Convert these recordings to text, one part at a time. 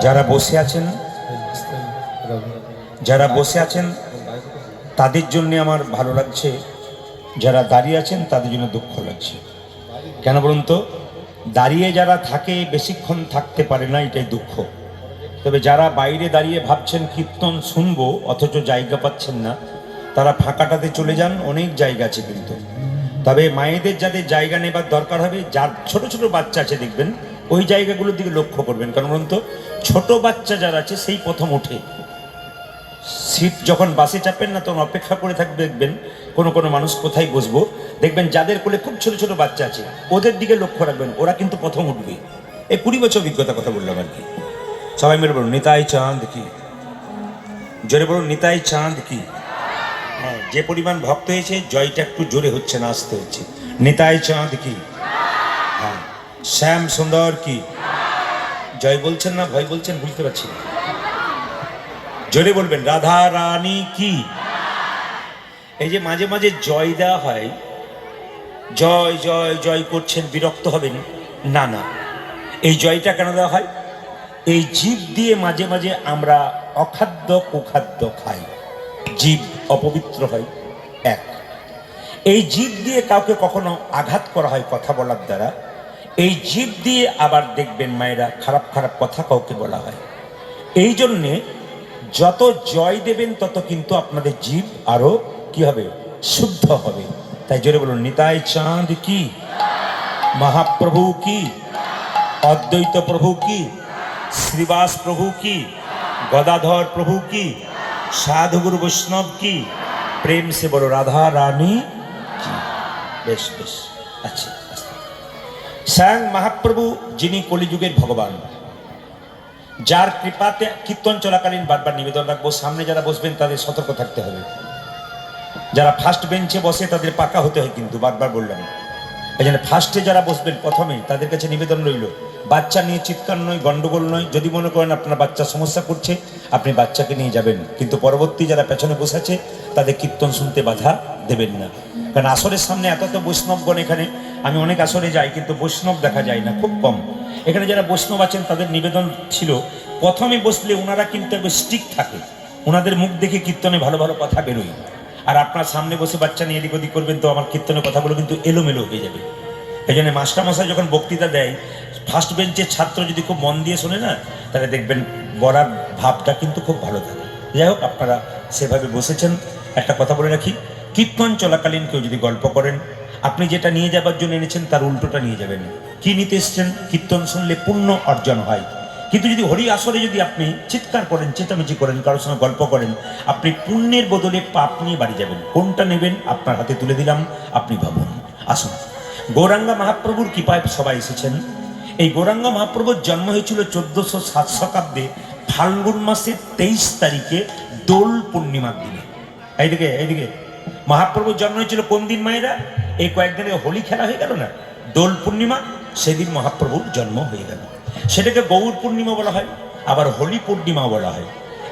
যারা বসে আছেন তাদের জন্য আমার ভালো লাগছে, যারা দাঁড়িয়ে আছেন তাদের জন্য দুঃখ লাগছে। কেন বলুন তো? দাঁড়িয়ে যারা থাকে বেশিক্ষণ থাকতে পারে না, এটাই দুঃখ। তবে যারা বাইরে দাঁড়িয়ে ভাবছেন কীর্তন শুনবো অথচ জায়গা পাচ্ছেন না, তারা ফাঁকাটাতে চলে যান, অনেক জায়গা আছে কিন্তু। তবে মায়েদের যাদের জায়গা নেবার দরকার হবে, যার ছোট ছোট বাচ্চা আছে দেখবেন, ওই জায়গাগুলোর দিকে লক্ষ্য করবেন। কারণ বলুন তো, ছোট বাচ্চা যারা আছে সেই প্রথম ওঠে। সিট যখন বাসে চাপেন না তখন অপেক্ষা করে থাকবে, দেখবেন কোনো কোনো মানুষ কোথায় বসবো, দেখবেন যাদের কোলে খুব ছোট ছোট বাচ্চা আছে ওদের দিকে লক্ষ্য রাখবেন, ওরা কিন্তু প্রথম উঠবে। এই 20 বছর অভিজ্ঞতা কথা বললাম আর কি। সবাই মিলে বলুন নিতাই চাঁদ কি, জোরে বলুন নিতাই চাঁদ কি। হ্যাঁ, যে পরিমাণ ভক্ত হয়েছে জয়টা একটু জোরে হচ্ছে না, আসতে হচ্ছে। নিতাই চাঁদ কি। হ্যাঁ, শ্যাম সুন্দর কি। জয় বলছেন না ভয় বলছেন বুঝতে পারছি না, জোরে বলবেন। রাধা রানী কি। এই যে মাঝে মাঝে জয় দেওয়া হয়, জয় জয় জয় করছেন, বিরক্ত হবেন না। না, এই জয়টা কেন দেওয়া হয়? এই জীব দিয়ে মাঝে মাঝে আমরা অখাদ্য কুখাদ্য খাই, জীব অপবিত্র হয়। এক, এই জীব দিয়ে কাউকে কখনো আঘাত করা হয় কথা বলার দ্বারা, এই জীব দিয়ে আবার দেখবেন মায়েরা খারাপ খারাপ কথা কাউকে বলা হয়। এই জন্যে যত জয় দেবেন তত কিন্তু আপনাদের জীব আরো কি হবে, শুদ্ধ হবে। তাই জোরে বলুন নিতাই চাঁদ কি, মহাপ্রভু কি, অদ্বৈত প্রভু কি, শ্রীবাস প্রভু কি, গদাধর প্রভু কি, সাধুগুরু বৈষ্ণব কি, প্রেম সে বলো রাধা রানী কি। বেশ বেশ, আচ্ছা। স্বয়ং মহাপ্রভু যিনি কলিযুগের ভগবান, যার কৃপাতে কীর্তন চলাকালীন বারবার নিবেদন রাখবো, সামনে যারা বসবেন তাদের সতর্ক থাকতে হবে। যারা ফার্স্ট বেঞ্চে বসে তাদের পাকা হতে হয় কিন্তু, বারবার বললাম। এই জন্য ফার্স্টে যারা বসবেন প্রথমে তাদের কাছে নিবেদন রইল, বাচ্চা নিয়ে চিৎকার নয়, গন্ডগোল নয়। যদি মনে করেন আপনার বাচ্চা সমস্যা করছে, আপনি বাচ্চাকে নিয়ে যাবেন, কিন্তু পরবর্তী যারা পেছনে বসে আছে তাদের কীর্তন শুনতে বাধা দেবেন না। কারণ আসরের সামনে এত বৈষ্ণবগণ, এখানে আমি অনেক আসরে যাই কিন্তু বৈষ্ণব দেখা যায় না, খুব কম। এখানে যারা বৈষ্ণব আছেন তাদের নিবেদন ছিল, প্রথমে বসলে ওনারা কিন্তু একটু স্ট্রিক থাকে, ওনাদের মুখ দেখে কীর্তনে ভালো ভালো কথা বেরোয়। আর আপনার সামনে বসে বাচ্চা নিয়ে এদিক ওদিক করবেন তো আমার কীর্তনের কথাগুলো কিন্তু এলোমেলো হয়ে যাবে। এই জন্য মাস্টারমশাই যখন বক্তৃতা দেয়, ফার্স্ট বেঞ্চের ছাত্র যদি খুব মন দিয়ে শোনে না, তাহলে দেখবেন বলার ভাবটা কিন্তু খুব ভালো থাকে। যাই হোক, আপনারা সেভাবে বসেছেন। একটা কথা বলে রাখি, কীর্তন চলাকালীন কেউ যদি গল্প করেন, আপনি যেটা নিয়ে যাবার জন্য এনেছেন তার উল্টোটা নিয়ে যাবেন। কি নিতে এসছেন? কীর্তন শুনলে পুণ্য অর্জন হয়। কিন্তু যদি হরি আসরে যদি আপনি চিৎকার করেন, চেঁচামেচি করেন, কারোর সঙ্গে গল্প করেন, আপনি পুণ্যের বদলে পাপ নিয়ে বাড়ি যাবেন। কোনটা নেবেন আপনার হাতে তুলে দিলাম, আপনি ভাবুন। আসুন, গৌরাঙ্গ মহাপ্রভুর কৃপায় সবাই এসেছেন। এই গৌরাঙ্গ মহাপ্রভুর জন্ম হয়েছিল 1407 শতাব্দে ফাল্গুন মাসের 23 তারিখে দোল পূর্ণিমার দিনে। এইদিকে মহাপ্রভুর জন্ম হয়েছিল কোন দিন মায়েরা? এই কয়েকদিনে হোলি খেলা হয়ে গেল না, দোল পূর্ণিমা, সেদিন মহাপ্রভুর জন্ম হয়ে গেল। সেটাকে গৌর পূর্ণিমা বলা হয়, আবার হোলি পূর্ণিমা বলা হয়।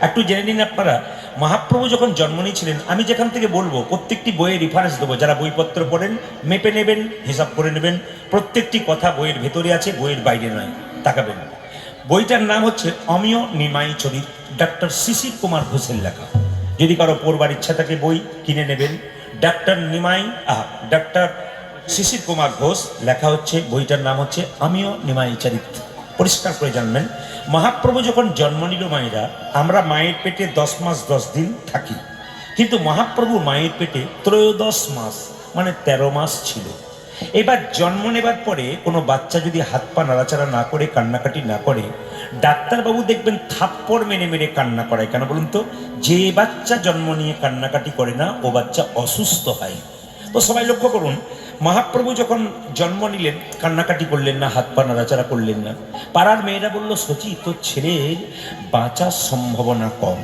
একটু জেনে নিন আপনারা, মহাপ্রভু যখন জন্ম নিয়েছিলেন, আমি যেখান থেকে বলবো প্রত্যেকটি বইয়ের রেফারেন্স দেবো, যারা বইপত্র পড়েন মেপে নেবেন, হিসাব করে নেবেন। প্রত্যেকটি কথা বইয়ের ভেতরে আছে, বইয়ের বাইরে নয়, তাকাবেন। বইটার নাম হচ্ছে অমিয় নিমাই চরিত, ডক্টর শিশির কুমার ঘোষের লেখা। যদি কারো পড়বার ইচ্ছা থাকে বই কিনে নেবেন। ডক্টর শিশির কুমার ঘোষ লেখা হচ্ছে, বইটার নাম হচ্ছে অমিয় নিমাই চরিত। পরিষ্কার করে জানবেন, মহাপ্রভু যখন জন্ম নিল মায়েরা, আমরা মায়ের পেটে 10 মাস 10 দিন থাকি, কিন্তু মহাপ্রভু মায়ের পেটে 13 মাস মানে 13 মাস ছিল। এবার জন্ম নেবার পরে কোনো বাচ্চা যদি হাত পা নাড়াচাড়া না করে, কান্নাকাটি না করে, ডাক্তারবাবু দেখবেন থাপ্পড় মেরে মেরে কান্না করায়। কেন বলুন তো? যে বাচ্চা জন্ম নিয়ে কান্নাকাটি করে না, ও বাচ্চা অসুস্থ হয়। তো সবাই লক্ষ্য করুন, মহাপ্রভু যখন জন্ম নিলেন কান্নাকাটি করলেন না, হাত পা নাড়াচাড়া করলেন না। পাড়ার মেয়েরা বলল, সচি তোর ছেলের বাঁচার সম্ভাবনা কম।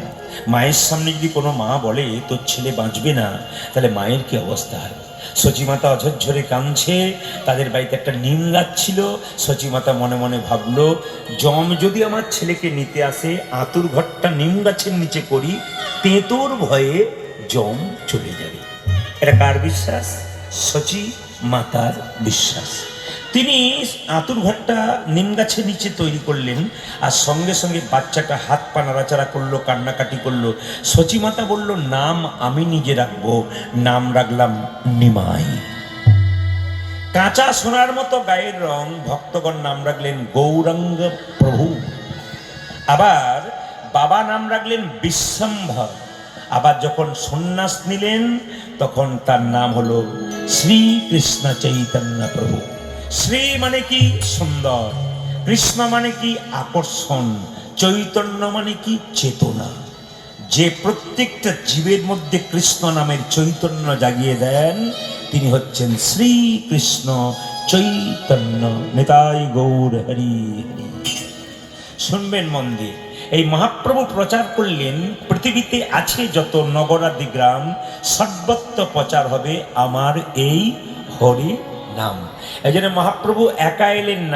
মায়ের সামনে যদি কোনো মা বলে তোর ছেলে বাঁচবে না, তাহলে মায়ের কি অবস্থা হয়? সচিমাতা অঝরঝরে কাঁদছে। তাদের বাড়িতে একটা নিম গাছ ছিল। সচিমাতা মনে মনে ভাবলো, যম যদি আমার ছেলেকে নিতে আসে, আতুর ঘরটা নিম গাছের নিচে করি, তেঁতোর ভয়ে যম চলে যাবে। এটা কার বিশ্বাস? সচি মাতার বিশ্বাস। তিনি আঁতুর ঘরটা নিম গাছের নিচে তৈরি করলেন, আর সঙ্গে সঙ্গে বাচ্চাটা হাত পা নাড়াচাড়া করলো, কান্নাকাটি করলো। সচিমাতা বলল, নাম আমি নিজে রাখবো, নাম রাখলাম নিমাই। কাঁচা সোনার মতো গায়ের রং, ভক্তগণ নাম রাখলেন গৌরাঙ্গ প্রভু। আবার বাবা নাম রাখলেন বিশ্বম্ভর। আবার যখন সন্ন্যাস নিলেন তখন তার নাম হলো শ্রীকৃষ্ণ চৈতন্য প্রভু। শ্রী মানে কি সুন্দর, কৃষ্ণ মানে কি আকর্ষণ, চৈতন্য মানে কি চেতনা। যে প্রত্যেকটা জীবের মধ্যে কৃষ্ণ নামের চৈতন্য জাগিয়ে দেন তিনি হচ্ছেন শ্রীকৃষ্ণ চৈতন্য। নিতাই গৌর হরি হরি। শুনবেন মন দিয়ে, এই মহাপ্রভু প্রচার করলেন পৃথিবীতে আছে যত নগরাদি গ্রাম সর্বত্র প্রচার হবে আমার এই হরি নাম। এই জন্য মহাপ্রভু একা এলেন না।